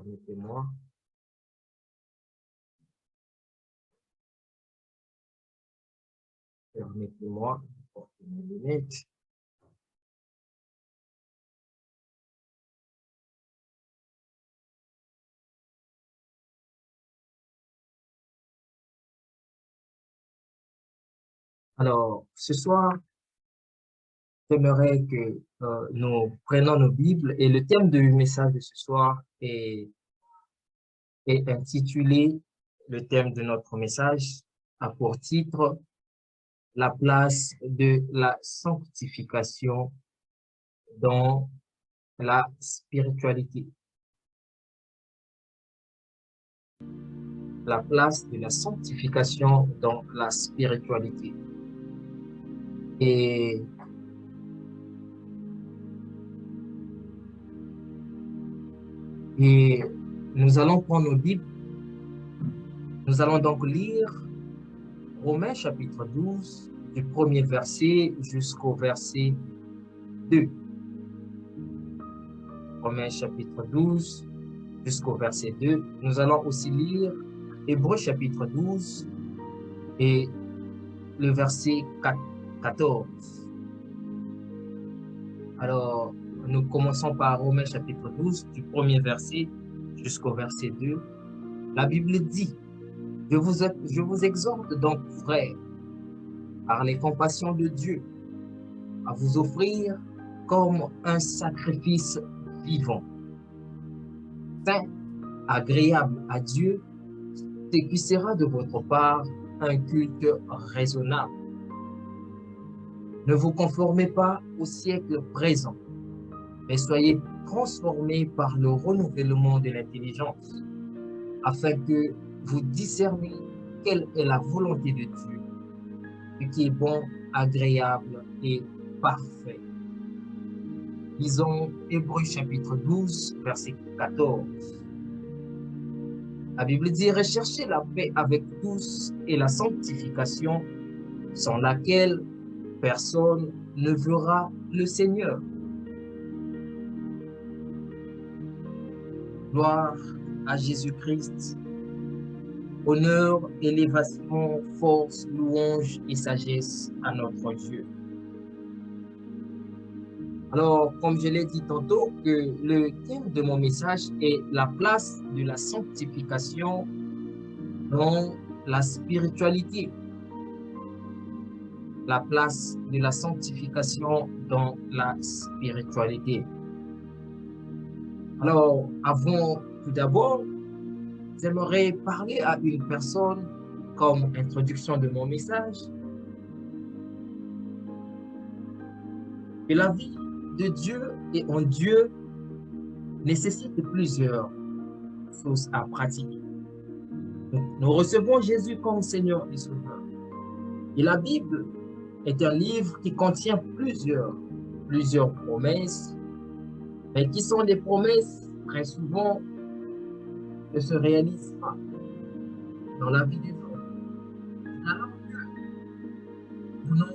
Permettez-moi. Permettez-moi de porter mes lunettes. Alors, ce soir, j'aimerais que nous prenions nos Bibles et le thème du message de ce soir est intitulé, le thème de notre message a pour titre la place de la sanctification dans la spiritualité. La place de la sanctification dans la spiritualité. Et nous allons prendre nos Bibles. Nous allons donc lire Romains chapitre 12, du premier verset jusqu'au verset 2. Romains chapitre 12 jusqu'au verset 2. Nous allons aussi lire Hébreux chapitre 12 et le verset 14. Alors, nous commençons par Romains chapitre 12, du premier verset jusqu'au verset 2. La Bible dit, je vous exhorte donc, frères, par les compassions de Dieu, à vous offrir comme un sacrifice vivant, saint, agréable à Dieu, ce qui sera de votre part un culte raisonnable. Ne vous conformez pas au siècle présent, mais soyez transformés par le renouvellement de l'intelligence, afin que vous discerniez quelle est la volonté de Dieu, ce qui est bon, agréable et parfait. Lisons Hébreux chapitre 12, verset 14. La Bible dit, recherchez la paix avec tous et la sanctification, sans laquelle personne ne verra le Seigneur. Gloire à Jésus-Christ. Honneur, élévation, force, louange et sagesse à notre Dieu. Alors, comme je l'ai dit tantôt, que le thème de mon message est la place de la sanctification dans la spiritualité. La place de la sanctification dans la spiritualité. Alors, avant tout d'abord, j'aimerais parler à une personne comme introduction de mon message. Et la vie de Dieu et en Dieu nécessite plusieurs choses à pratiquer. Donc, nous recevons Jésus comme Seigneur et Sauveur. Et la Bible est un livre qui contient plusieurs promesses, mais qui sont des promesses très souvent ne se réalisent pas dans la vie des hommes. Alors que nous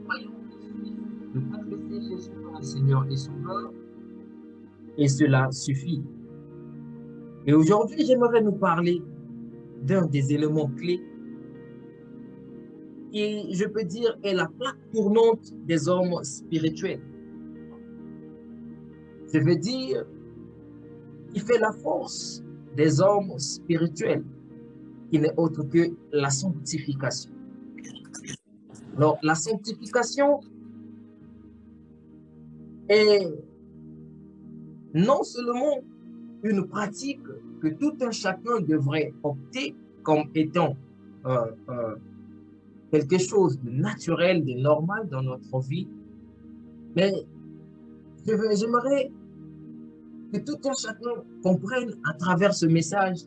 croyons de confesser Jésus comme Seigneur et Sauveur, et cela suffit. Et aujourd'hui, j'aimerais nous parler d'un des éléments clés qui, je peux dire, est la plaque tournante des hommes spirituels. Je veux dire, qui fait la force des hommes spirituels, qui n'est autre que la sanctification. Alors, la sanctification est non seulement une pratique que tout un chacun devrait opter comme étant quelque chose de naturel, de normal dans notre vie, mais j'aimerais que tout un chacun comprenne à travers ce message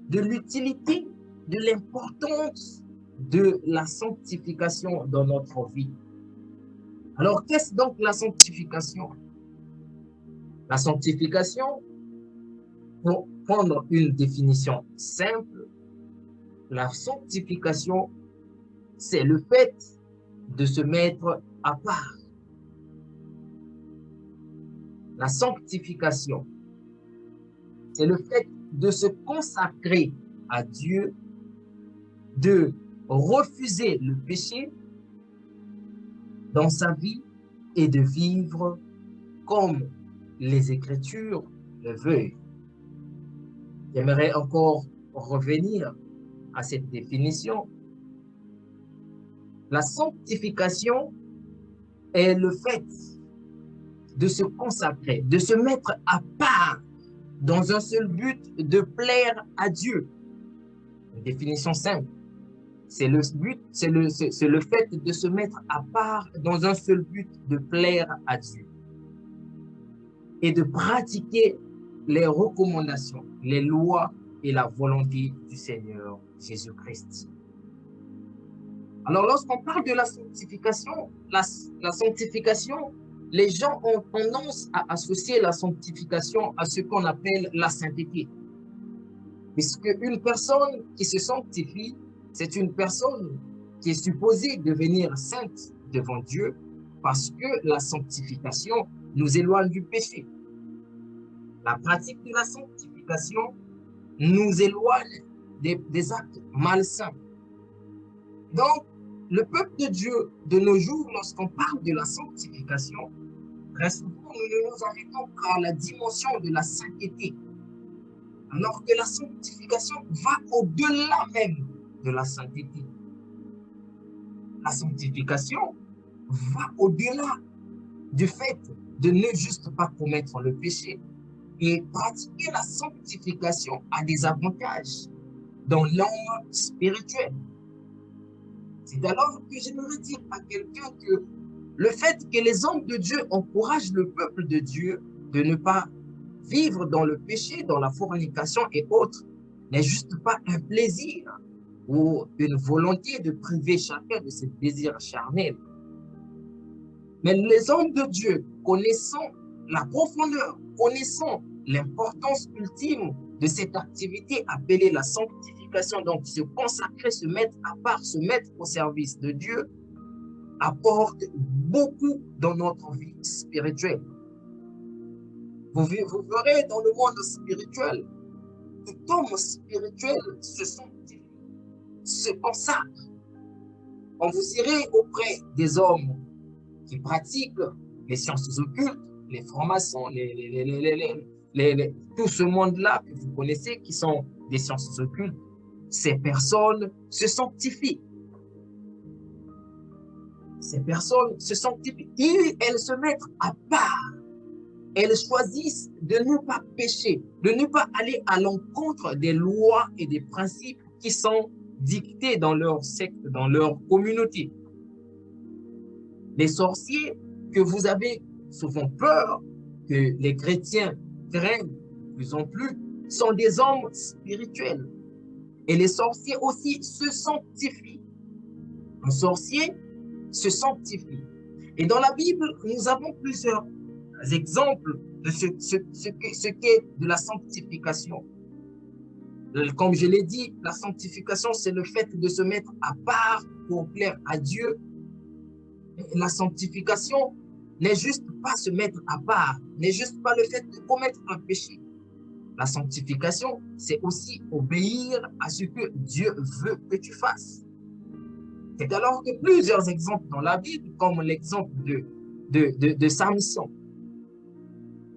de l'utilité, de l'importance de la sanctification dans notre vie. Alors, qu'est-ce donc la sanctification? La sanctification, pour prendre une définition simple, la sanctification, c'est le fait de se mettre à part. La sanctification, c'est le fait de se consacrer à Dieu, de refuser le péché dans sa vie et de vivre comme les Écritures le veulent. J'aimerais encore revenir à cette définition. La sanctification est le fait de se consacrer, de se mettre à part dans un seul but de plaire à Dieu. Une définition simple. C'est le but, c'est le fait de se mettre à part dans un seul but de plaire à Dieu et de pratiquer les recommandations, les lois et la volonté du Seigneur Jésus-Christ. Alors, lorsqu'on parle de la sanctification, les gens ont tendance à associer la sanctification à ce qu'on appelle la sainteté. Puisque une personne qui se sanctifie, c'est une personne qui est supposée devenir sainte devant Dieu parce que la sanctification nous éloigne du péché. La pratique de la sanctification nous éloigne des actes malsains. Donc, le peuple de Dieu de nos jours, lorsqu'on parle de la sanctification, très souvent, nous ne nous arrêtons qu'à la dimension de la sainteté. Alors que la sanctification va au-delà même de la sainteté. La sanctification va au-delà du fait de ne juste pas commettre le péché. Et pratiquer la sanctification a des avantages dans l'homme spirituel. C'est alors que j'aimerais dire à quelqu'un que le fait que les hommes de Dieu encouragent le peuple de Dieu de ne pas vivre dans le péché, dans la fornication et autres, n'est juste pas un plaisir ou une volonté de priver chacun de ses désirs charnels. Mais les hommes de Dieu, connaissant la profondeur, connaissant l'importance ultime de cette activité appelée la sanctification, donc se consacrer, se mettre à part, se mettre au service de Dieu, apporte beaucoup dans notre vie spirituelle. Vous verrez dans le monde spirituel, tout homme spirituel se sanctifie, se consacre. Quand vous irez auprès des hommes qui pratiquent les sciences occultes, les francs-maçons, tout ce monde-là que vous connaissez qui sont des sciences occultes, ces personnes se sanctifient. Ces personnes se sanctifient. Elles se mettent à part. Elles choisissent de ne pas pécher, de ne pas aller à l'encontre des lois et des principes qui sont dictés dans leur secte, dans leur communauté. Les sorciers que vous avez souvent peur que les chrétiens craignent de plus en plus sont des hommes spirituels. Et les sorciers aussi se sanctifient. Un sorcier se sanctifie. Et dans la Bible, nous avons plusieurs exemples de ce qu'est de la sanctification. Comme je l'ai dit, la sanctification, c'est le fait de se mettre à part pour plaire à Dieu. La sanctification n'est juste pas se mettre à part, n'est juste pas le fait de commettre un péché. La sanctification, c'est aussi obéir à ce que Dieu veut que tu fasses. C'est alors que plusieurs exemples dans la Bible, comme l'exemple de Samson.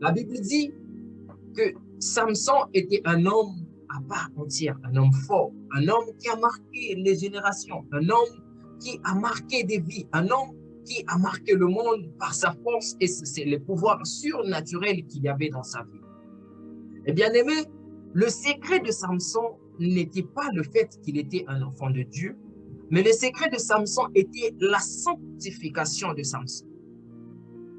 La Bible dit que Samson était un homme à part entière, un homme fort, un homme qui a marqué les générations, un homme qui a marqué des vies, un homme qui a marqué le monde par sa force et c'est le pouvoir surnaturel qu'il y avait dans sa vie. Et bien aimé, le secret de Samson n'était pas le fait qu'il était un enfant de Dieu, mais le secret de Samson était la sanctification de Samson.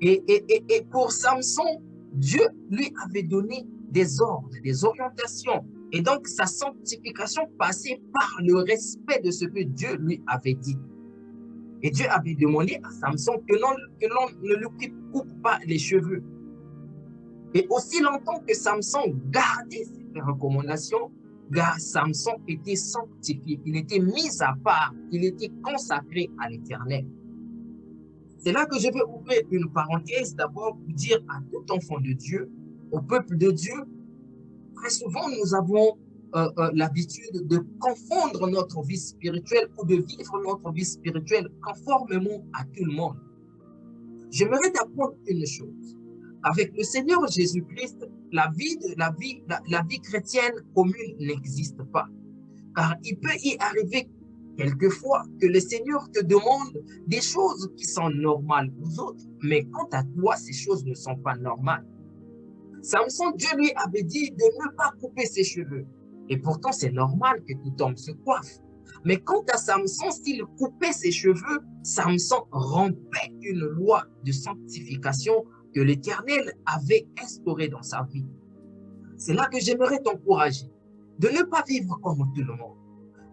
Et pour Samson, Dieu lui avait donné des ordres, des orientations. Et donc, sa sanctification passait par le respect de ce que Dieu lui avait dit. Et Dieu avait demandé à Samson que l'on ne lui coupe pas les cheveux. Et aussi longtemps que Samson gardait ces recommandations, Samson était sanctifié, il était mis à part, il était consacré à l'Éternel. C'est là que je vais ouvrir une parenthèse d'abord pour dire à tout enfant de Dieu, au peuple de Dieu, très souvent, nous avons l'habitude de confondre notre vie spirituelle ou de vivre notre vie spirituelle conformément à tout le monde. J'aimerais t'apprendre une chose. Avec le Seigneur Jésus-Christ, la vie chrétienne commune n'existe pas. Car il peut y arriver quelquefois que le Seigneur te demande des choses qui sont normales aux autres, mais quant à toi, ces choses ne sont pas normales. Samson, Dieu lui avait dit de ne pas couper ses cheveux. Et pourtant, c'est normal que tout homme se coiffe. Mais quant à Samson, s'il coupait ses cheveux, Samson rompait une loi de sanctification que l'Éternel avait instaurée dans sa vie. C'est là que j'aimerais t'encourager de ne pas vivre comme tout le monde,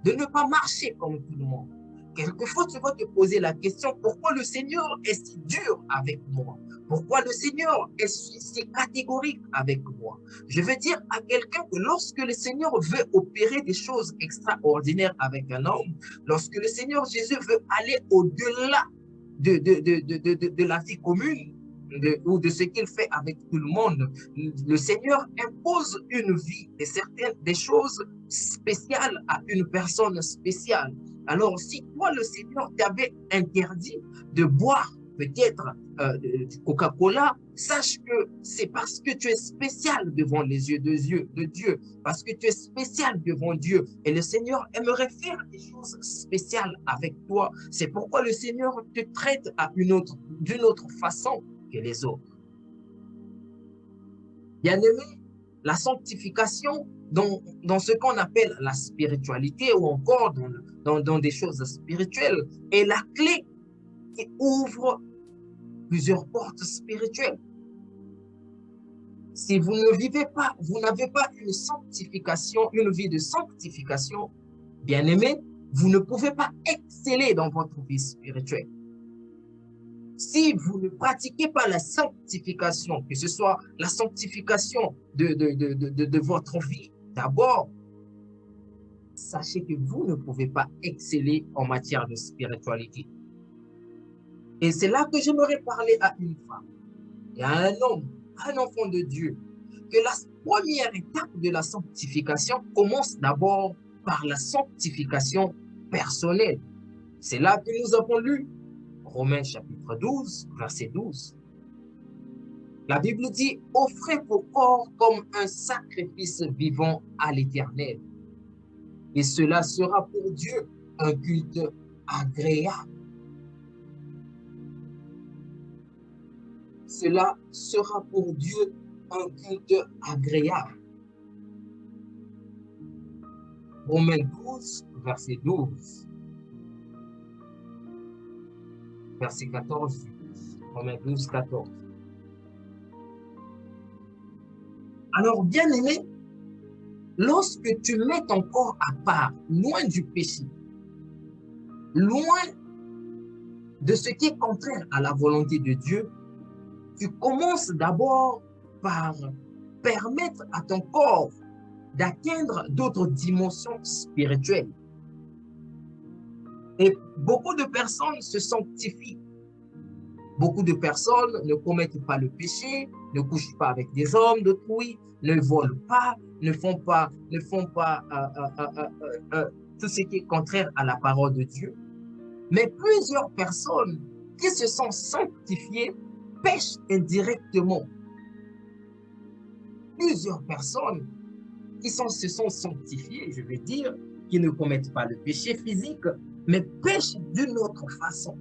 de ne pas marcher comme tout le monde. Quelquefois, tu vas te poser la question, pourquoi le Seigneur est si dur avec moi? Pourquoi le Seigneur est si catégorique avec moi? Je veux dire à quelqu'un que lorsque le Seigneur veut opérer des choses extraordinaires avec un homme, lorsque le Seigneur Jésus veut aller au-delà de la vie commune, ou de ce qu'il fait avec tout le monde, le Seigneur impose une vie et des choses spéciales à une personne spéciale. Alors, si toi, le Seigneur t'avait interdit de boire peut-être du Coca-Cola, sache que c'est parce que tu es spécial devant les yeux de Dieu, parce que tu es spécial devant Dieu. Et le Seigneur aimerait faire des choses spéciales avec toi. C'est pourquoi le Seigneur te traite d'une autre façon que les autres. Bien-aimé, la sanctification dans ce qu'on appelle la spiritualité ou encore dans des choses spirituelles est la clé qui ouvre plusieurs portes spirituelles. Si vous ne vivez pas, vous n'avez pas une sanctification, une vie de sanctification, bien-aimé, vous ne pouvez pas exceller dans votre vie spirituelle. Si vous ne pratiquez pas la sanctification, que ce soit la sanctification de votre vie, d'abord, sachez que vous ne pouvez pas exceller en matière de spiritualité. Et c'est là que j'aimerais parler à une femme et à un homme, à un enfant de Dieu, que la première étape de la sanctification commence d'abord par la sanctification personnelle. C'est là que nous avons lu Romains chapitre 12, verset 12. La Bible dit, offrez vos corps comme un sacrifice vivant à l'Éternel. Et cela sera pour Dieu un culte agréable. Cela sera pour Dieu un culte agréable. Romains 12, verset 12. Verset 14, Romains 12, 14. Alors, bien-aimé, lorsque tu mets ton corps à part, loin du péché, loin de ce qui est contraire à la volonté de Dieu, tu commences d'abord par permettre à ton corps d'atteindre d'autres dimensions spirituelles. Et beaucoup de personnes se sanctifient. Beaucoup de personnes ne commettent pas le péché, ne couchent pas avec des hommes d'autrui, ne volent pas, ne font pas tout ce qui est contraire à la parole de Dieu. Mais plusieurs personnes qui se sont sanctifiées pêchent indirectement. Plusieurs personnes qui se sont sanctifiées, je veux dire, qui ne commettent pas le péché physique, mais pêchent d'une autre façon.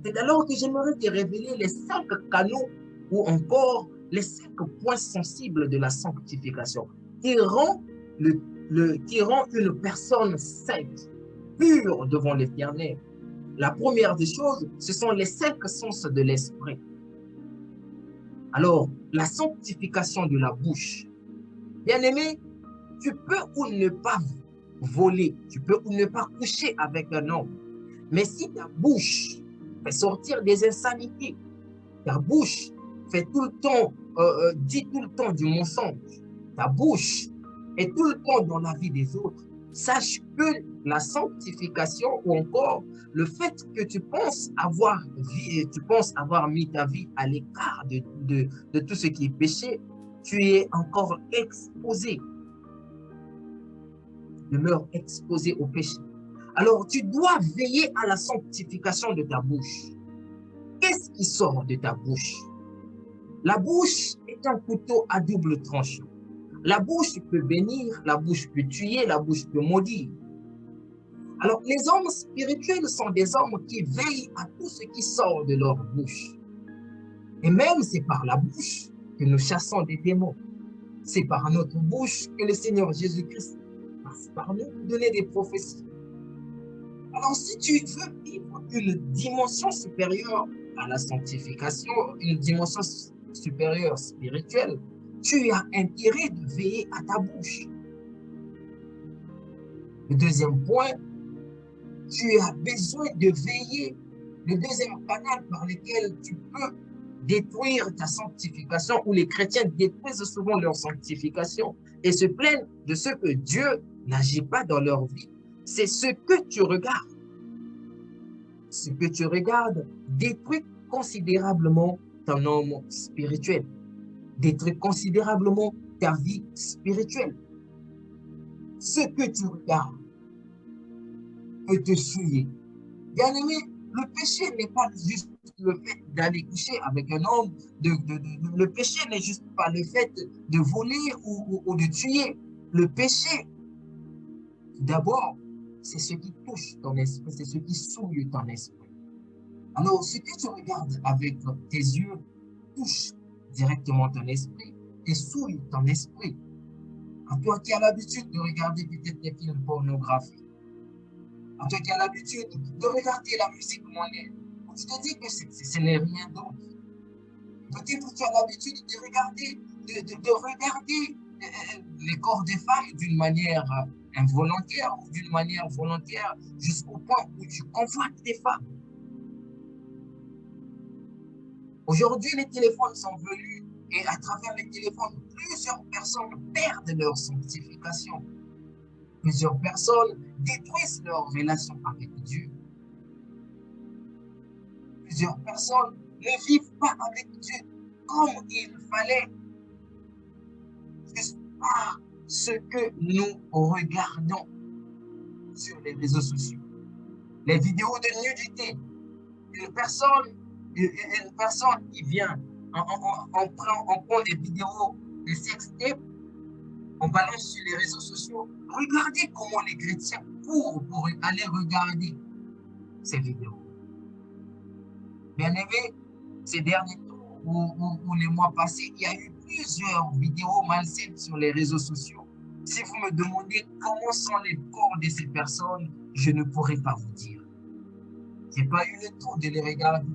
C'est alors que j'aimerais te révéler les 5 canaux ou encore les 5 points sensibles de la sanctification qui rend une personne sainte, pure devant l'Éternel. La première des choses, ce sont les 5 sens de l'esprit. Alors, la sanctification de la bouche. Bien-aimé, tu peux ou ne pas voler, tu peux ou ne pas coucher avec un homme. Mais si ta bouche fait sortir des insanités, ta bouche fait tout le temps, dit tout le temps du mensonge, ta bouche est tout le temps dans la vie des autres, sache que la sanctification ou encore le fait que tu penses avoir mis ta vie à l'écart de tout ce qui est péché, tu es encore exposé, demeure exposé au péché. Alors, tu dois veiller à la sanctification de ta bouche. Qu'est-ce qui sort de ta bouche? La bouche est un couteau à double tranchant. La bouche peut bénir, la bouche peut tuer, la bouche peut maudire. Alors, les hommes spirituels sont des hommes qui veillent à tout ce qui sort de leur bouche. Et même c'est par la bouche que nous chassons des démons. C'est par notre bouche que le Seigneur Jésus-Christ passe par nous pour donner des prophéties. Alors, si tu veux vivre une dimension supérieure à la sanctification, une dimension supérieure spirituelle, tu as intérêt de veiller à ta bouche. Le deuxième point, tu as besoin de veiller. Le deuxième canal par lequel tu peux détruire ta sanctification, où les chrétiens détruisent souvent leur sanctification et se plaignent de ce que Dieu n'agit pas dans leur vie, c'est ce que tu regardes. Ce que tu regardes détruit considérablement ton homme spirituel, détruit considérablement ta vie spirituelle. Ce que tu regardes peut te souiller. Bien aimé, le péché n'est pas juste le fait d'aller coucher avec un homme, le péché n'est juste pas le fait de voler ou de tuer. Le péché, d'abord, c'est ce qui touche ton esprit, c'est ce qui souille ton esprit. Alors, ce que tu regardes avec tes yeux touche directement ton esprit et souille ton esprit. À toi qui as l'habitude de regarder peut-être des films pornographiques, à toi qui as l'habitude de regarder la musique mondaine, tu te dis que ce n'est rien d'autre. Peut-être que tu as l'habitude de regarder, les corps des femmes d'une manière involontaire ou d'une manière volontaire jusqu'au point où tu convoites des femmes. Aujourd'hui, les téléphones sont venus et à travers les téléphones, plusieurs personnes perdent leur sanctification. Plusieurs personnes détruisent leur relation avec Dieu. Plusieurs personnes ne vivent pas avec Dieu comme il fallait, juste par ce que nous regardons sur les réseaux sociaux. Les vidéos de nudité. Une personne qui vient, on prend des vidéos de sextape, on balance sur les réseaux sociaux. Regardez comment les chrétiens courent pour aller regarder ces vidéos. Bien aimé, ces derniers temps ou les mois passés, il y a eu plusieurs vidéos malsaines sur les réseaux sociaux. Si vous me demandez comment sont les corps de ces personnes, je ne pourrais pas vous dire. Je n'ai pas eu le temps de les regarder.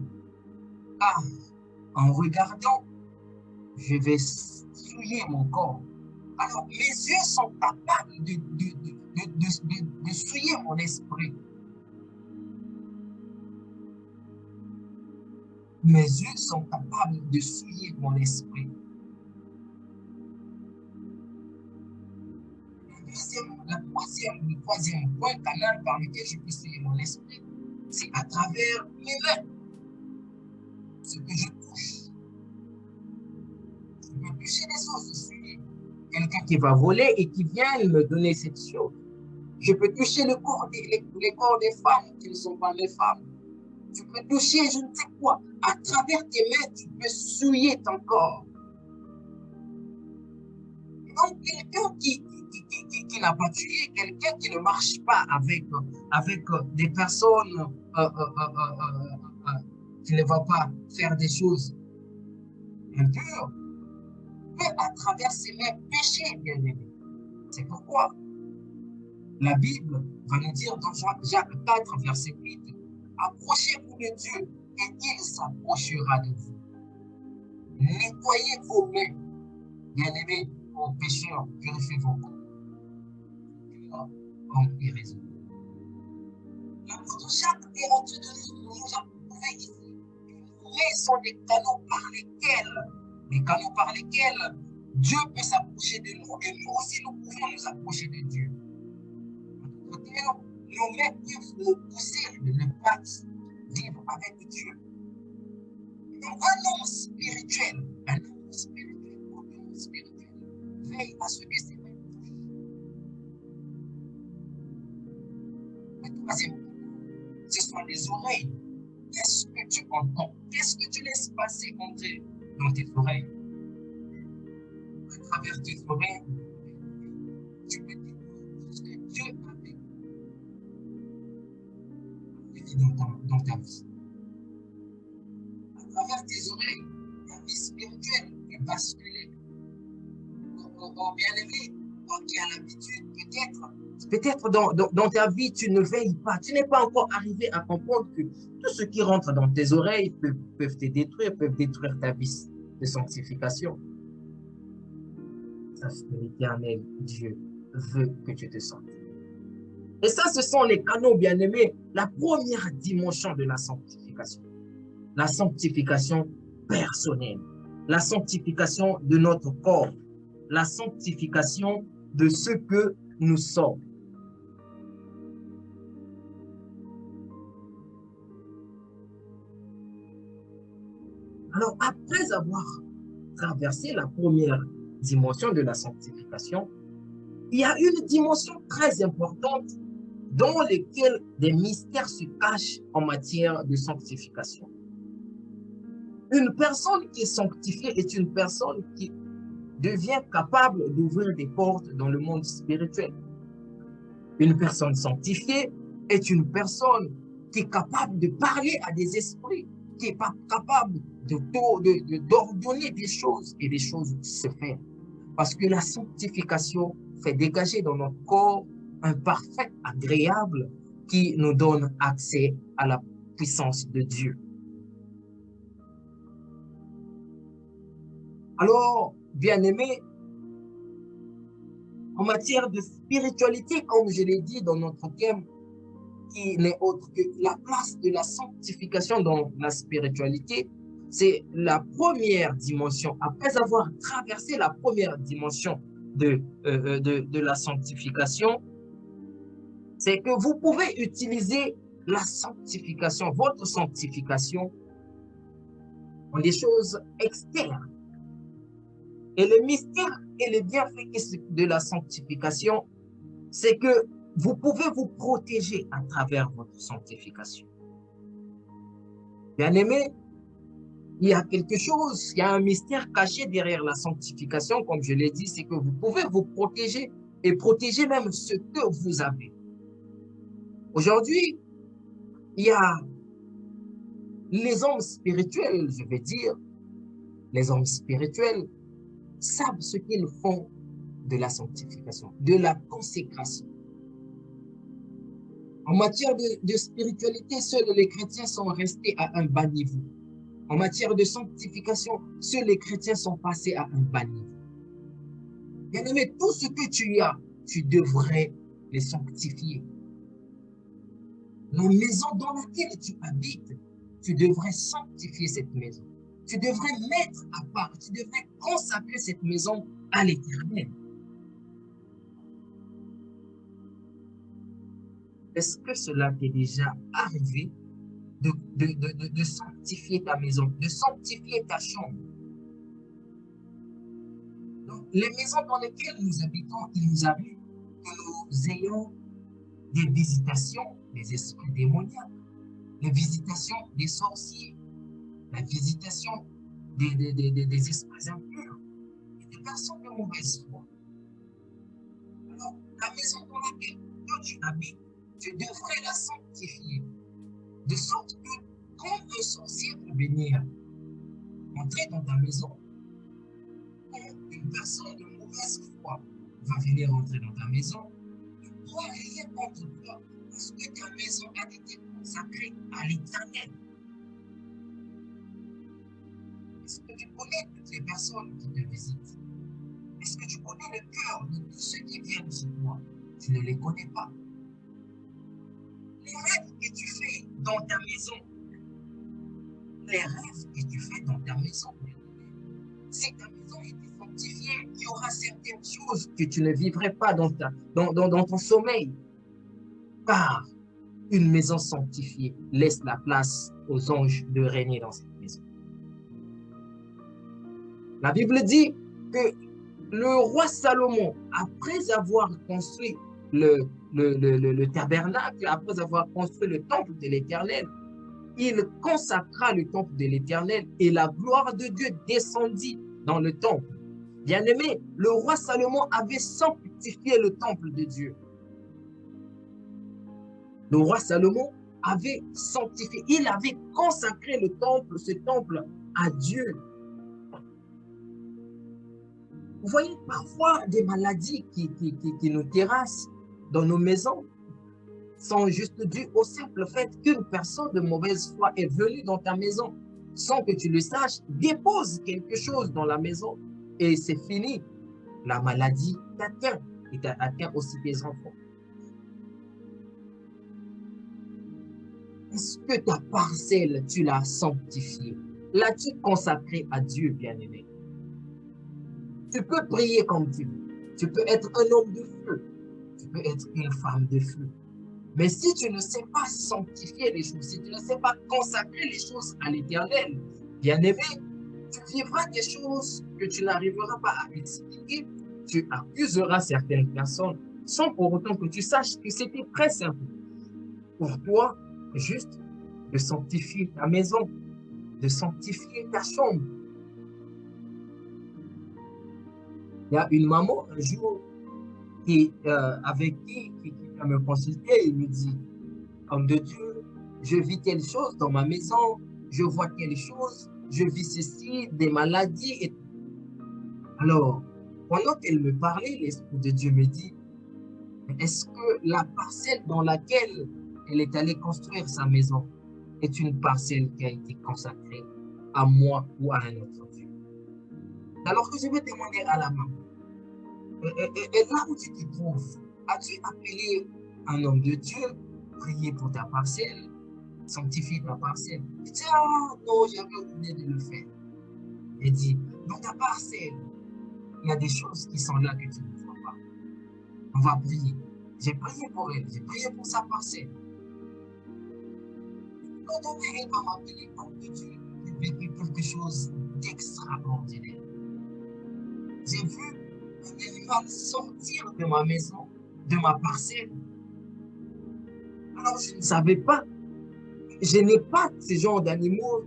Car en regardant, je vais souiller mon corps. Alors, mes yeux sont capables de souiller mon esprit. Mes yeux sont capables de souiller mon esprit. Le troisième point, canal par lequel je peux souiller mon esprit, c'est à travers mes mains. Ce que je touche. Je peux toucher des choses, je suis quelqu'un qui va voler et qui vient me donner cette chose. Je peux toucher les corps des femmes qui ne sont pas mes femmes. Tu peux toucher je ne sais quoi. À travers tes mains, tu peux souiller ton corps. Donc, quelqu'un qui n'a pas tué, quelqu'un qui ne marche pas avec des personnes qui ne vont pas faire des choses impures, peut à travers ses mains pécher, bien aimé. C'est pourquoi la Bible va nous dire dans Jacques 4, verset 8, approchez-vous de Dieu et il s'approchera de vous. Nettoyez vos mains, bien-aimés, aux pécheurs, purifiez vos corps. Comme il résout. L'apôtre Jacques est en train de nous approuver ici. Les mains sont des canaux par lesquels Dieu peut s'approcher de nous et nous aussi nous pouvons nous approcher de Dieu. Nos mains peuvent nous pousser de ne pas vivre avec Dieu. Donc, un homme spirituel, veille à ce que ces mains touchent. Le troisième point, ce sont les oreilles. Qu'est-ce que tu entends? Qu'est-ce que tu laisses passer entrer dans tes oreilles? À travers tes oreilles, tu peux dire ce que Dieu a fait dans ta vie. À travers tes oreilles, ta vie spirituelle est basculée. Oh, bien-aimé, toi qui as l'habitude, peut-être dans ta vie, tu ne veilles pas. Tu n'es pas encore arrivé à comprendre que tout ce qui rentre dans tes oreilles peuvent te détruire, peuvent détruire ta vie de sanctification. Sache que l'Éternel Dieu veut que tu te sanctifies. Et ça, ce sont les canaux, bien-aimés, la première dimension de la sanctification. La sanctification personnelle, la sanctification de notre corps, la sanctification de ce que nous sommes. Alors, après avoir traversé la première dimension de la sanctification, il y a une dimension très importante dans laquelle des mystères se cachent en matière de sanctification. Une personne qui est sanctifiée est une personne qui devient capable d'ouvrir des portes dans le monde spirituel. Une personne sanctifiée est une personne qui est capable de parler à des esprits, qui est capable d'ordonner des choses et des choses se faire. Parce que la sanctification fait dégager dans notre corps un parfait agréable qui nous donne accès à la puissance de Dieu. Alors, bien-aimés, en matière de spiritualité, comme je l'ai dit dans notre thème, qui n'est autre que la place de la sanctification dans la spiritualité, c'est la première dimension. Après avoir traversé la première dimension de la sanctification, c'est que vous pouvez utiliser la sanctification, votre sanctification, en des choses externes. Et le mystère et le bienfait de la sanctification, c'est que vous pouvez vous protéger à travers votre sanctification. Bien-aimé, il y a quelque chose, il y a un mystère caché derrière la sanctification, comme je l'ai dit, c'est que vous pouvez vous protéger et protéger même ce que vous avez. Aujourd'hui, il y a les hommes spirituels, je vais dire, les hommes spirituels savent ce qu'ils font de la sanctification, de la consécration. En matière de spiritualité, seuls les chrétiens sont restés à un bas niveau. En matière de sanctification, seuls les chrétiens sont passés à un bas niveau. Bien-aimé, tout ce que tu as, tu devrais les sanctifier. La maison dans laquelle tu habites, tu devrais sanctifier cette maison. Tu devrais mettre à part, tu devrais consacrer cette maison à l'Éternel. Est-ce que cela t'est déjà arrivé de sanctifier ta maison, de sanctifier ta chambre? Donc, les maisons dans lesquelles nous habitons, il nous arrive que nous ayons des visitations des esprits démoniaques, les visitations des sorciers, la visitation des esprits impurs et des personnes de mauvaise foi. Alors, la maison dans laquelle toi tu habites, tu devrais la sanctifier, de sorte que quand un sorcier va venir entrer dans ta maison, quand une personne de mauvaise foi va venir entrer dans ta maison, tu dois rien contre toi, parce que ta maison a été consacrée à l'Éternel. Est-ce que tu connais toutes les personnes qui te visitent? Est-ce que tu connais le cœur de tous ceux qui viennent chez toi? Tu ne les connais pas. Les rêves que tu fais dans ta maison, si ta maison était sanctifiée, il y aura certaines choses que tu ne vivrais pas dans ton sommeil. Car une maison sanctifiée laisse la place aux anges de régner dans cette maison. La Bible dit que le roi Salomon, après avoir construit le tabernacle, après avoir construit le temple de l'Éternel, il consacra le temple de l'Éternel et la gloire de Dieu descendit dans le temple. Bien-aimé, le roi Salomon avait sanctifié le temple de Dieu. Le roi Salomon avait sanctifié, il avait consacré le temple, ce temple à Dieu. Vous voyez parfois des maladies qui nous terrassent dans nos maisons sont juste dues au simple fait qu'une personne de mauvaise foi est venue dans ta maison sans que tu le saches, dépose quelque chose dans la maison et c'est fini. La maladie t'atteint et t'atteint aussi tes enfants. Est-ce que ta parcelle, tu l'as sanctifiée? L'as-tu consacrée à Dieu, bien-aimé? Tu peux prier comme tu veux. Tu peux être un homme de feu. Tu peux être une femme de feu. Mais si tu ne sais pas sanctifier les choses, si tu ne sais pas consacrer les choses à l'Éternel, bien-aimé, tu vivras des choses que tu n'arriveras pas à expliquer. Tu accuseras certaines personnes sans pour autant que tu saches que c'était très simple pour toi, juste de sanctifier ta maison, de sanctifier ta chambre. Il y a une maman un jour avec qui vient me consulter, il me dit, homme de Dieu, je vis telle chose dans ma maison, je vois telle chose, je vis ceci, des maladies. Et... Alors, pendant qu'elle me parlait, l'Esprit de Dieu me dit, est-ce que la parcelle dans laquelle elle est allée construire sa maison est une parcelle qui a été consacrée à moi ou à un autre Dieu? Alors que je vais demander à la maman, et là où tu te trouves, as-tu appelé un homme de Dieu, prier pour ta parcelle, sanctifier ta parcelle? Tu dis, ah non, j'avais oublié de le faire. Elle dit, dans ta parcelle, il y a des choses qui sont là que tu ne vois pas. On va prier. J'ai prié pour elle, j'ai prié pour sa parcelle. Quand elle va m'appeler homme de Dieu, j'ai vécu quelque chose d'extraordinaire. J'ai vu un animal sortir de ma maison, de ma parcelle. Alors je ne savais pas, je n'ai pas ce genre d'animaux,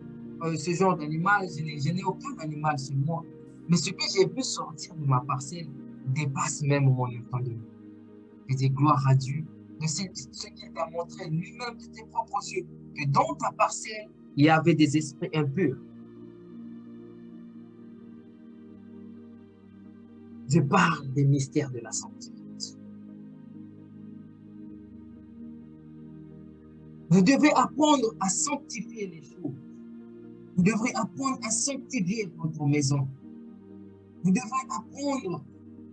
ce genre d'animal, je n'ai aucun animal sur moi. Mais ce que j'ai vu sortir de ma parcelle dépasse même mon entendement. Je dis gloire à Dieu de ce qu'il t'a montré lui-même de tes propres yeux, que dans ta parcelle, il y avait des esprits impurs. Je parle des mystères de la sanctification. Vous devez apprendre à sanctifier les choses. Vous devrez apprendre à sanctifier votre maison. Vous devrez apprendre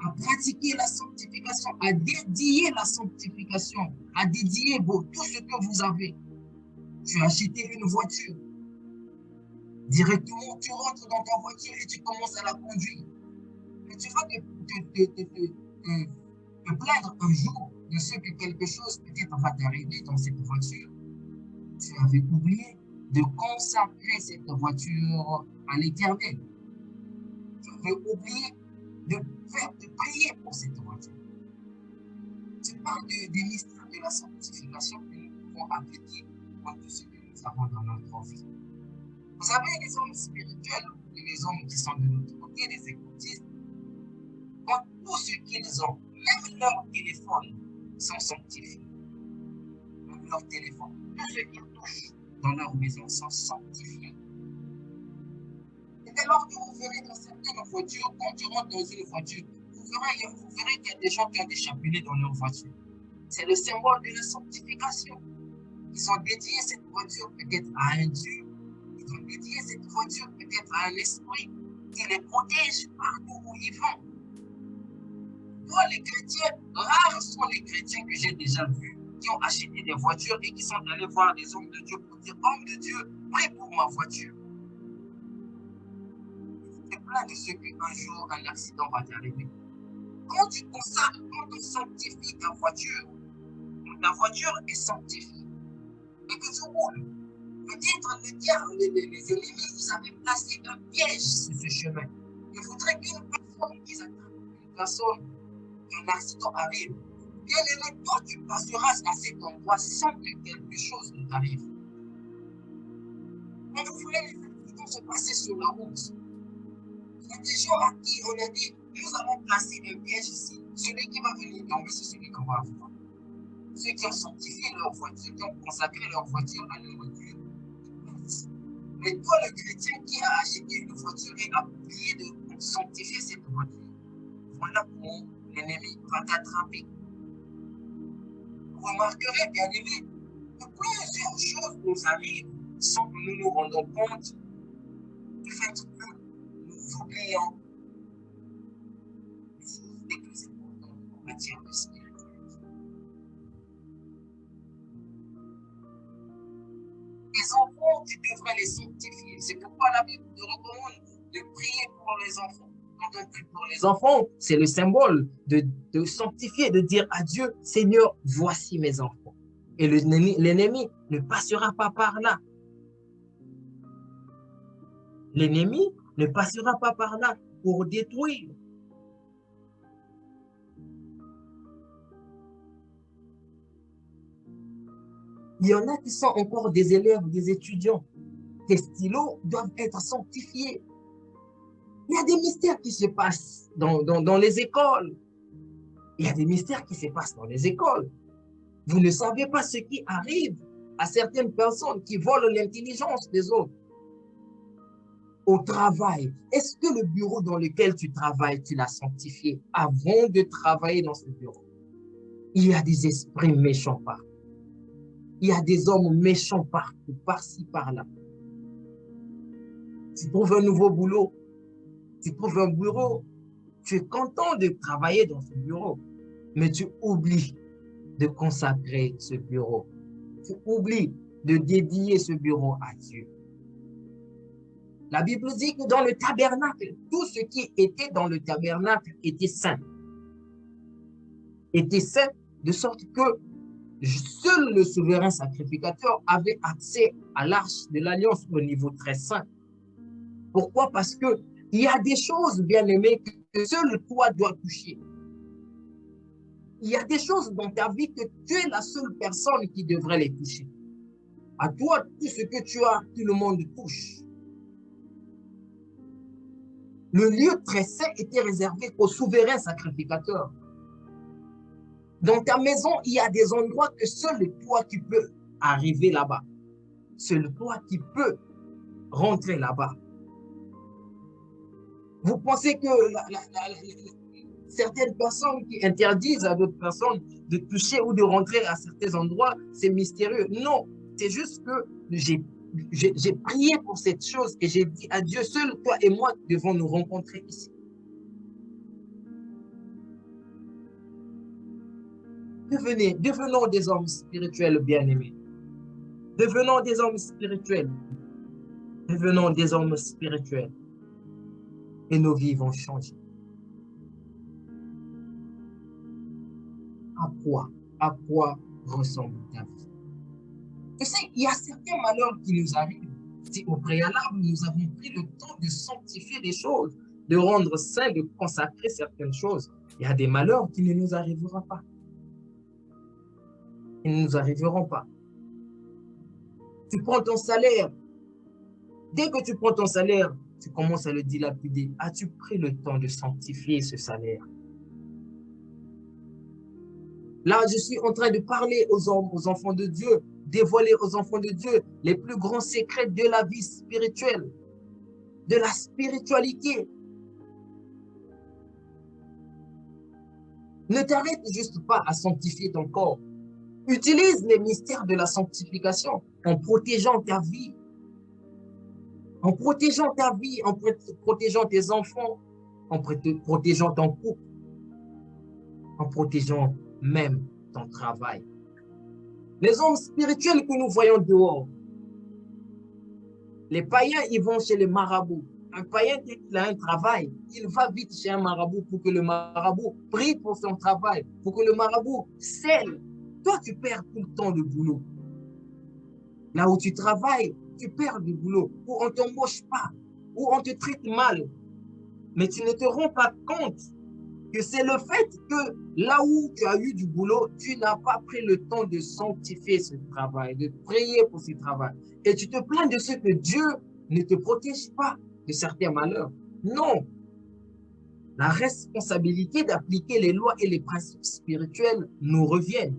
à pratiquer la sanctification, à dédier la sanctification, à dédier tout ce que vous avez. Tu as acheté une voiture. Directement, tu rentres dans ta voiture et tu commences à la conduire. Mais tu vas te plaindre un jour de ce que quelque chose peut-être va t'arriver dans cette voiture. Tu avais oublié de consacrer cette voiture à l'Éternel. Tu avais oublié de prier pour cette voiture. Tu parles des mystères de la sanctification que nous pouvons appliquer dans tout ce que nous avons dans notre vie. Vous savez, les hommes spirituels, les hommes qui sont de notre côté, les écoutistes, quand tout ce qu'ils ont, même leur téléphone, sont sanctifiés. Même leur téléphone, tout ce qu'ils touchent dans leur maison sont sanctifiés. Et dès lors que vous verrez dans certaines voitures, quand tu rentres dans une voiture, vous verrez qu'il y a des gens qui ont des chapelets dans leur voiture. C'est le symbole de la sanctification. Ils ont dédié cette voiture peut-être à un Dieu. Ils ont dédié cette voiture peut-être à un esprit qui les protège partout où ils vont. Pour les chrétiens, rares sont les chrétiens que j'ai déjà vus qui ont acheté des voitures et qui sont allés voir des hommes de Dieu pour dire, homme de Dieu, prie pour ma voiture. C'est plein de ce qu'un jour un accident va t'arriver. Quand tu consacres, quand on sanctifie ta voiture est sanctifiée et que tu roules, peut-être le diable, les ennemis, vous avez placé un piège sur ce chemin. Il faudrait qu'une personne qui s'attend. personne, un accident arrive, bien aimé, toi, tu passeras à cet endroit sans que quelque chose ne t'arrive. Quand vous voulez les accidents se passer sur la route, il y a des gens à qui on a dit, nous avons placé un piège ici. Celui qui va venir tomber, c'est celui qu'on va avoir. Ceux qui ont sanctifié leur voiture, qui ont consacré leur voiture à leur voiture. Mais toi, le chrétien qui a acheté une voiture et a oublié de sanctifier cette voiture, voilà où l'ennemi va t'attraper. Vous remarquerez, bien aimé, que plusieurs choses nous arrivent sans que nous nous rendons compte du fait que nous oublions les choses les plus importantes en matière de spiritualité. Les enfants, tu devrais les sanctifier. C'est pourquoi la Bible te recommande de prier pour les enfants. Quand on prie pour les enfants, c'est le symbole de sanctifier, de dire à Dieu, Seigneur, voici mes enfants. Et l'ennemi ne passera pas par là. L'ennemi ne passera pas par là pour détruire. Il y en a qui sont encore des élèves, des étudiants. Tes stylos doivent être sanctifiés. Il y a des mystères qui se passent dans les écoles. Il y a des mystères qui se passent dans les écoles. Vous ne savez pas ce qui arrive à certaines personnes qui volent l'intelligence des autres. Au travail, est-ce que le bureau dans lequel tu travailles, tu l'as sanctifié avant de travailler dans ce bureau? Il y a des esprits méchants partout. Il y a des hommes méchants partout, par-ci, par-là. Tu trouves un nouveau boulot, tu trouves un bureau, tu es content de travailler dans ce bureau, mais tu oublies de consacrer ce bureau. Tu oublies de dédier ce bureau à Dieu. La Bible dit que dans le tabernacle, tout ce qui était dans le tabernacle était saint. Était saint de sorte que seul le souverain sacrificateur avait accès à l'arche de l'alliance au niveau très saint. Pourquoi? Parce que il y a des choses, bien aimées, que seul toi dois toucher. Il y a des choses dans ta vie que tu es la seule personne qui devrait les toucher. À toi, tout ce que tu as, tout le monde touche. Le lieu très saint était réservé au souverain sacrificateur. Dans ta maison, il y a des endroits que seul toi qui peux arriver là-bas. Seul toi qui peux rentrer là-bas. Vous pensez que certaines personnes qui interdisent à d'autres personnes de toucher ou de rentrer à certains endroits, c'est mystérieux. Non, c'est juste que j'ai prié pour cette chose et j'ai dit à Dieu, seul toi et moi devons nous rencontrer ici. Devenons des hommes spirituels bien-aimés. Devenons des hommes spirituels. Devenons des hommes spirituels. Et nos vies vont changer. À quoi ressemble ta vie? Tu sais, il y a certains malheurs qui nous arrivent. Si au préalable, nous avons pris le temps de sanctifier des choses, de rendre saint, de consacrer certaines choses, il y a des malheurs qui ne nous arriveront pas. Ils ne nous arriveront pas. Tu prends ton salaire. Dès que tu prends ton salaire, tu commences à le dilapider. As-tu pris le temps de sanctifier ce salaire? Là, je suis en train de parler aux hommes, aux enfants de Dieu, dévoiler aux enfants de Dieu les plus grands secrets de la vie spirituelle, de la spiritualité. Ne t'arrête juste pas à sanctifier ton corps. Utilise les mystères de la sanctification en protégeant ta vie. En protégeant ta vie, en protégeant tes enfants, en protégeant ton couple, en protégeant même ton travail. Les hommes spirituels que nous voyons dehors, les païens, ils vont chez les marabouts. Un païen, dès qu'il a un travail, il va vite chez un marabout pour que le marabout prie pour son travail, pour que le marabout scelle. Toi, tu perds tout le temps de boulot. Là où tu travailles, tu perds du boulot, où on ne t'embauche pas, où on te traite mal. Mais tu ne te rends pas compte que c'est le fait que là où tu as eu du boulot, tu n'as pas pris le temps de sanctifier ce travail, de prier pour ce travail. Et tu te plains de ce que Dieu ne te protège pas de certains malheurs. Non, la responsabilité d'appliquer les lois et les principes spirituels nous revient.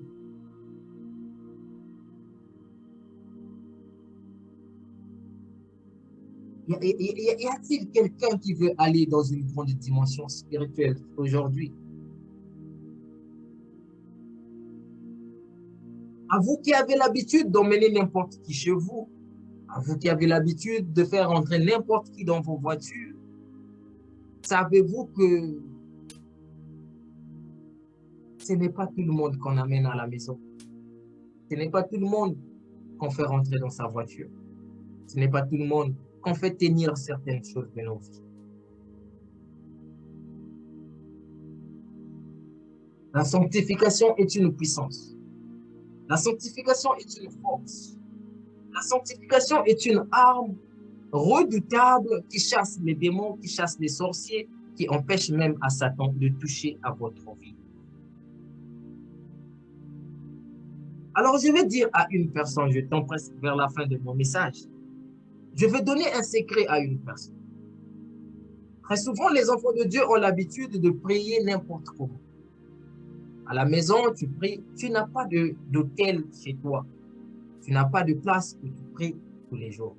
Y a-t-il quelqu'un qui veut aller dans une grande dimension spirituelle aujourd'hui? À vous qui avez l'habitude d'emmener n'importe qui chez vous, à vous qui avez l'habitude de faire entrer n'importe qui dans vos voitures, savez-vous que ce n'est pas tout le monde qu'on amène à la maison? Ce n'est pas tout le monde qu'on fait rentrer dans sa voiture. Ce n'est pas tout le monde qu'on fait tenir certaines choses de nos vies. La sanctification est une puissance. La sanctification est une force. La sanctification est une arme redoutable qui chasse les démons, qui chasse les sorciers, qui empêche même à Satan de toucher à votre vie. Alors, je vais dire à une personne, je tends presque vers la fin de mon message, je vais donner un secret à une personne. Très souvent, les enfants de Dieu ont l'habitude de prier n'importe comment. À la maison, tu pries, tu n'as pas d'hôtel chez toi. Tu n'as pas de place où tu pries tous les jours.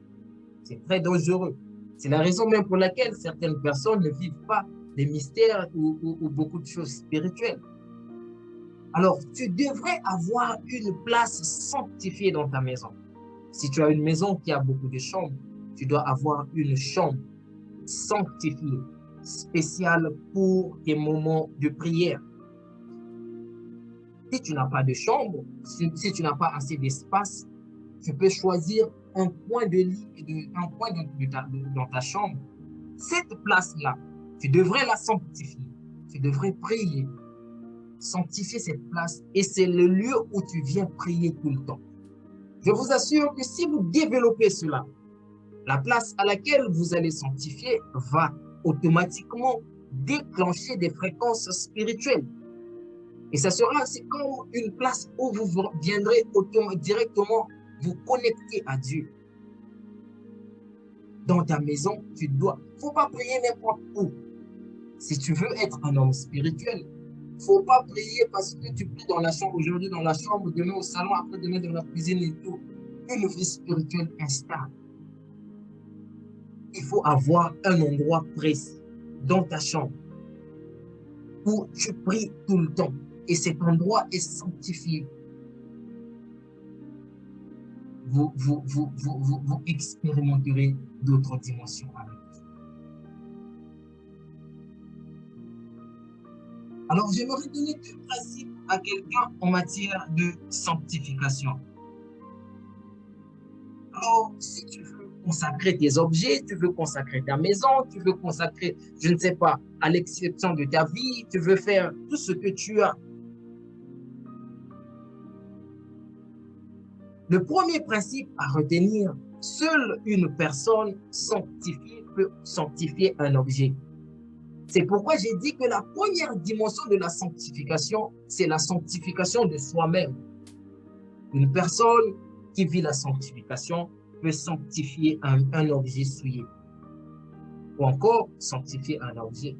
C'est très dangereux. C'est la raison même pour laquelle certaines personnes ne vivent pas des mystères ou beaucoup de choses spirituelles. Alors, tu devrais avoir une place sanctifiée dans ta maison. Si tu as une maison qui a beaucoup de chambres, tu dois avoir une chambre sanctifiée, spéciale pour tes moments de prière. Si tu n'as pas de chambre, si tu n'as pas assez d'espace, tu peux choisir un coin de lit, un coin dans ta chambre. Cette place-là, tu devrais la sanctifier. Tu devrais prier, sanctifier cette place et c'est le lieu où tu viens prier tout le temps. Je vous assure que si vous développez cela, la place à laquelle vous allez sanctifier va automatiquement déclencher des fréquences spirituelles. Et ça sera, c'est comme une place où vous viendrez directement vous connecter à Dieu. Dans ta maison, tu dois, il ne faut pas prier n'importe où. Si tu veux être un homme spirituel, il ne faut pas prier parce que tu pries dans la chambre, aujourd'hui dans la chambre, demain au salon, après demain dans la cuisine et tout. Une vie spirituelle instable. Il faut avoir un endroit précis dans ta chambre où tu pries tout le temps. Et cet endroit est sanctifié. Vous expérimenterez d'autres dimensions avec Dieu. Alors, j'aimerais donner deux principes à quelqu'un en matière de sanctification. Alors, si tu veux consacrer tes objets, tu veux consacrer ta maison, tu veux consacrer, je ne sais pas, à l'exception de ta vie, tu veux faire tout ce que tu as. Le premier principe à retenir, seule une personne sanctifiée peut sanctifier un objet. C'est pourquoi j'ai dit que la première dimension de la sanctification, c'est la sanctification de soi-même. Une personne qui vit la sanctification peut sanctifier un objet souillé ou encore sanctifier un objet.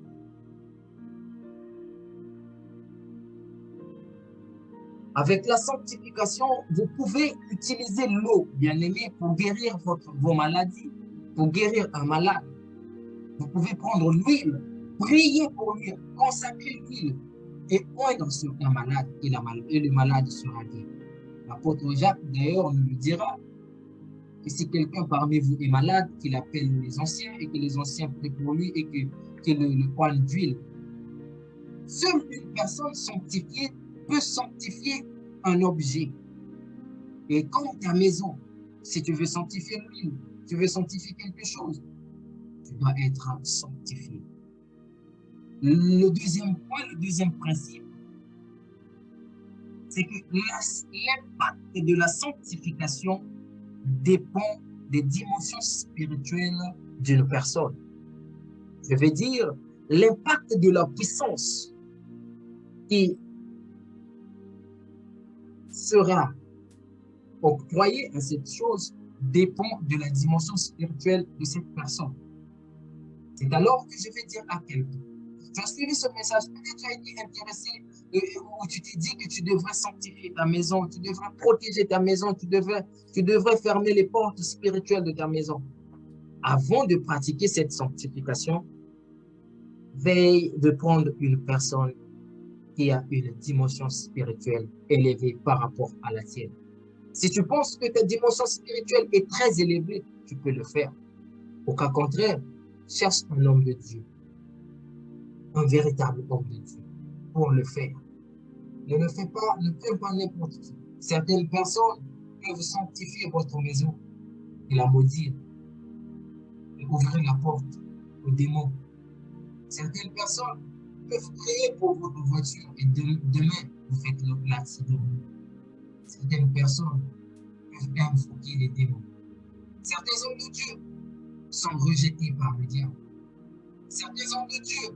Avec la sanctification, vous pouvez utiliser l'eau, bien aimé, pour guérir vos maladies, pour guérir un malade. Vous pouvez prendre l'huile, prier pour lui, consacrer l'huile et oindre sur un malade et le malade sera guéri. L'apôtre Jacques, d'ailleurs, nous le dira que si quelqu'un parmi vous est malade, qu'il appelle les anciens et que les anciens prient pour lui et que le oigne d'huile. Seule une personne sanctifiée peut sanctifier un objet. Et comme ta maison, si tu veux sanctifier l'huile, tu veux sanctifier quelque chose, tu dois être sanctifié. Le deuxième point, le deuxième principe, c'est que l'impact de la sanctification dépend des dimensions spirituelles d'une personne. Je veux dire, l'impact de la puissance qui sera octroyé à cette chose dépend de la dimension spirituelle de cette personne. C'est alors que je vais dire à quelqu'un, tu as suivi ce message, peut-être tu as été intéressé, ou tu t'es dit que tu devrais sanctifier ta maison, tu devrais protéger ta maison, tu devrais fermer les portes spirituelles de ta maison. Avant de pratiquer cette sanctification, veille de prendre une personne qui a une dimension spirituelle élevée par rapport à la tienne. Si tu penses que ta dimension spirituelle est très élevée, tu peux le faire. Au cas contraire, cherche un homme de Dieu, un véritable homme de Dieu, pour le faire. Ne le fais pas, ne prends pas n'importe qui. Certaines personnes peuvent sanctifier votre maison et la maudire, et ouvrir la porte aux démons. Certaines personnes peuvent prier pour votre voiture et demain, vous faites l'accident. Certaines personnes peuvent invoquer les démons. Certains hommes de Dieu sont rejetés par le diable. Certains hommes de Dieu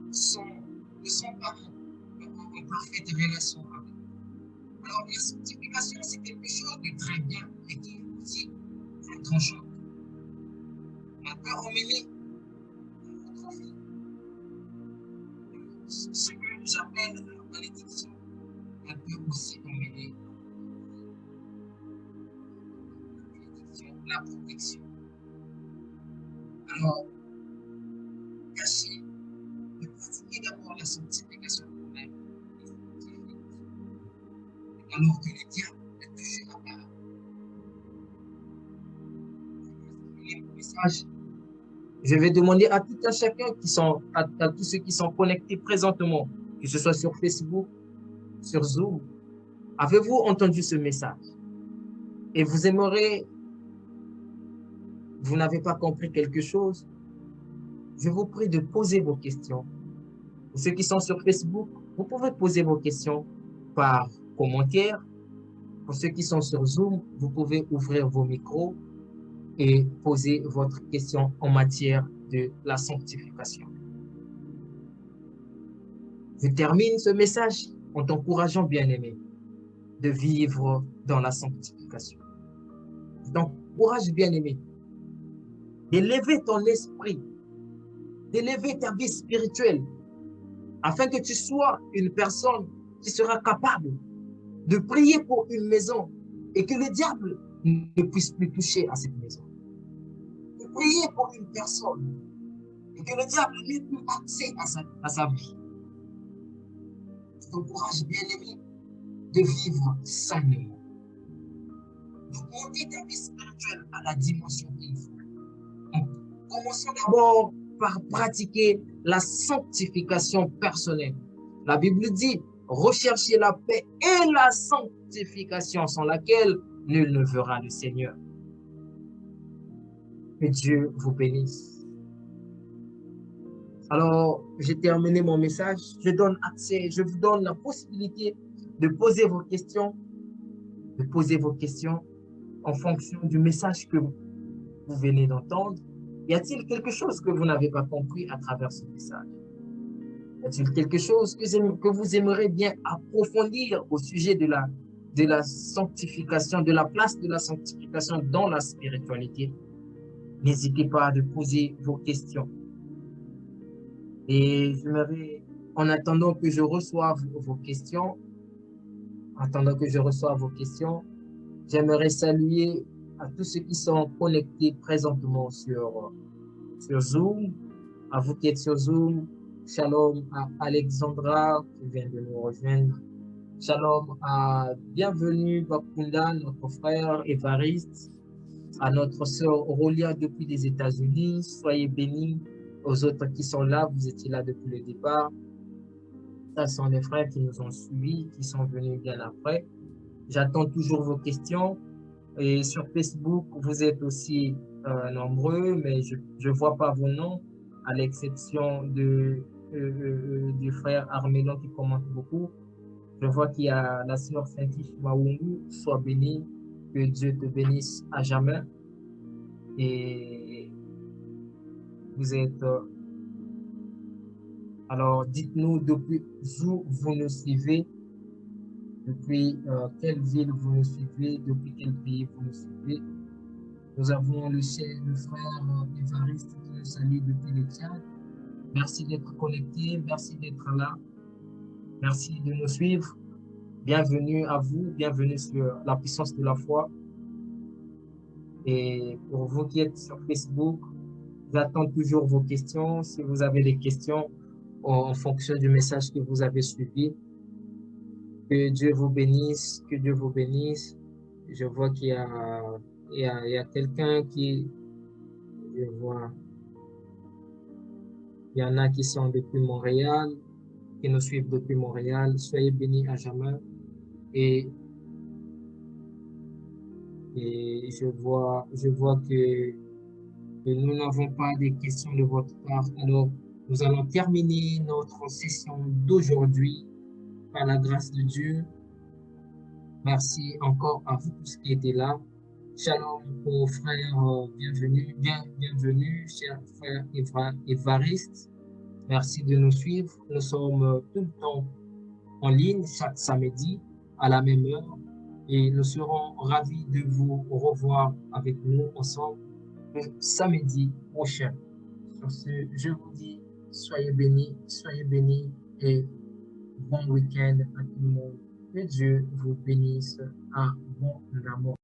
ne sont pas en parfaite relation avec eux. Alors, la sanctification, c'est quelque chose de très bien, mais qui est aussi très tranchant. Elle peut emmener votre vie. Ce que j'appelle la malédiction, elle peut aussi emmener la protection. Alors, cachez, de pratiquer d'abord la sanctification vous-même. Alors que le diable ne touchera pas. Message. Je vais demander à tout un chacun à tous ceux qui sont connectés présentement, que ce soit sur Facebook, sur Zoom, avez-vous entendu ce message? Et vous aimeriez, vous n'avez pas compris quelque chose? Je vous prie de poser vos questions. Pour ceux qui sont sur Facebook, vous pouvez poser vos questions par commentaire. Pour ceux qui sont sur Zoom, vous pouvez ouvrir vos micros et poser votre question en matière de la sanctification. Je termine ce message en t'encourageant, bien-aimé, de vivre dans la sanctification. Je t'encourage, bien-aimé, d'élever ton esprit, d'élever ta vie spirituelle, afin que tu sois une personne qui sera capable de prier pour une maison et que le diable ne puisse plus toucher à cette maison. De prier pour une personne et que le diable n'ait plus accès à sa vie. Je t'encourage, bien-aimé, de vivre sainement, de monter ta vie spirituelle à la dimension qu'il faut. En commençant d'abord par pratiquer la sanctification personnelle. La Bible dit, recherchez la paix et la sanctification sans laquelle nul ne verra le Seigneur. Que Dieu vous bénisse. Alors, j'ai terminé mon message. Je vous donne la possibilité de poser vos questions, en fonction du message que vous venez d'entendre. Y a-t-il quelque chose que vous n'avez pas compris à travers ce message? Y a-t-il quelque chose que vous aimeriez bien approfondir au sujet de la sanctification, de la place de la sanctification dans la spiritualité? N'hésitez pas à poser vos questions. Et en attendant que je reçoive vos questions, j'aimerais saluer à tous ceux qui sont connectés présentement sur Zoom, à vous qui êtes sur Zoom. Shalom à Alexandra qui vient de nous rejoindre. Shalom bienvenue Bakunda, notre frère Évariste, à notre sœur Aurelia depuis les États-Unis. Soyez bénis. Aux autres qui sont là, vous étiez là depuis le départ. Ce sont les frères qui nous ont suivis, qui sont venus bien après. J'attends toujours vos questions. Et sur Facebook, vous êtes aussi nombreux, mais je ne vois pas vos noms, à l'exception du frère Armélon qui commente beaucoup. Je vois qu'il y a la sœur Saint-Ish Maoungu. Sois béni, que Dieu te bénisse à jamais. Et vous êtes Alors, dites-nous depuis où vous nous suivez, depuis quelle ville vous nous suivez, depuis quel pays vous nous suivez. Nous avons le frère Évariste qui nous salue depuis le Tchad. Merci d'être connecté, merci d'être là, merci de nous suivre. Bienvenue à vous, bienvenue sur la puissance de la foi. Et pour vous qui êtes sur Facebook, j'attends toujours vos questions. Si vous avez des questions en fonction du message que vous avez suivi, que Dieu vous bénisse, que Dieu vous bénisse. Je vois qu'il y a, il y a quelqu'un qui, je vois, il y en a qui sont depuis Montréal, qui nous suivent depuis Montréal. Soyez bénis à jamais. Et, et je vois que nous n'avons pas de questions de votre part. Alors, nous allons terminer notre session d'aujourd'hui par la grâce de Dieu. Merci encore à vous tous qui étaient là. Shalom aux frères, bienvenue, bienvenue, cher frère Évariste. Merci de nous suivre. Nous sommes tout le temps en ligne chaque samedi à la même heure et nous serons ravis de vous revoir avec nous ensemble le samedi prochain. Sur ce, je vous dis soyez bénis et bon week-end à tout le monde. Que Dieu vous bénisse à bon amour.